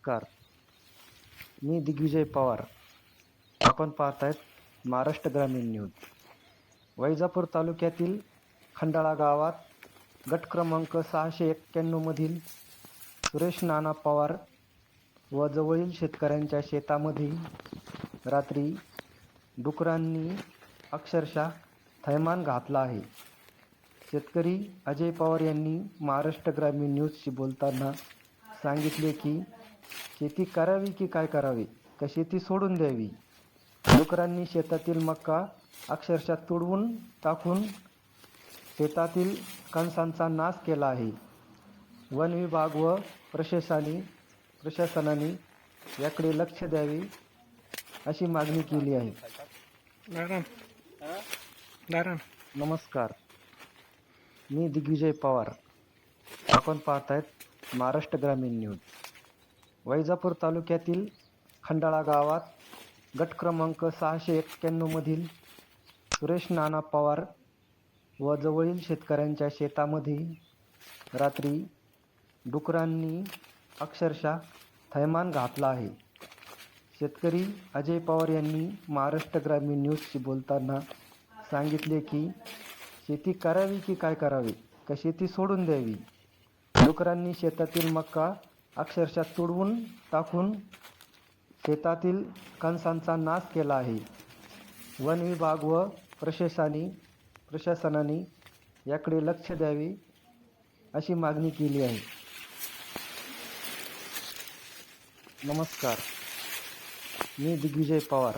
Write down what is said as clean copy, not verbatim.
नमस्कार. मी दिग्विजय पवार. आपण पाहतायत महाराष्ट्र ग्रामीण न्यूज. वैजापूर तालुक्यातील खंडाळा गावात गट क्रमांक 691 मधील सुरेश नाना पवार व जवळील शेतकऱ्यांच्या शेतामध्ये रात्री डुकरांनी अक्षरशः थैमान घातला आहे. शेतकरी अजय पवार यांनी महाराष्ट्र ग्रामीण न्यूजशी बोलताना सांगितले की शेती करावी की काय करावे, का शेती सोडून द्यावी. डुकरांनी शेतातील मका अक्षरशः तुडवून टाकून शेतातील कणसांचा नाश केला आहे. वन विभाग व प्रशासनाने याकडे लक्ष द्यावे अशी मागणी केली आहे. नमस्कार. मी दिग्विजय पवार. आपण पाहतायत महाराष्ट्र ग्रामीण न्यूज. वैजापूर तालुक्यातील खंडाळा गावात गट क्रमांक 691 मधील सुरेश नाना पवार व जवळील शेतकऱ्यांच्या शेतामध्ये रात्री डुकरांनी अक्षरशः थैमान घातला आहे. शेतकरी अजय पवार यांनी महाराष्ट्र ग्रामीण न्यूजशी बोलताना सांगितले की शेती करावी की काय करावे, का शेती सोडून द्यावी. डुकरांनी शेतातील मका अक्षरशः तुडवून टाकून शेतातील कणसांचा नाश केला आहे. वन विभाग व प्रशासनाने याकडे लक्ष द्यावे अशी मागणी केली आहे. नमस्कार. मी दिग्विजय पवार.